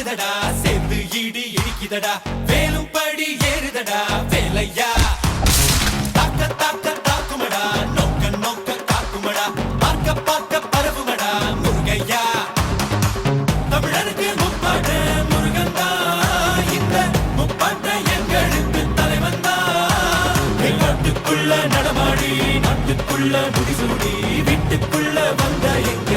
அடிக்குதடா சேர்ந்து இடி இடிக்குதடா வேலும் படி ஏறுதடா வேலையா தாக்க தாக்க தாக்குமடா நோக்க நோக்க காக்குமடா பார்க்க பார்க்க பரவுமடா முருகையா தமிழருக்கு முப்பாட்ட முருகந்தா இந்த முப்பாட்ட எங்களுக்கு தலைவந்தா நாட்டுக்குள்ள நடமாடி நாட்டுக்குள்ள முடிசூடி வீட்டுக்குள்ள வந்த எங்க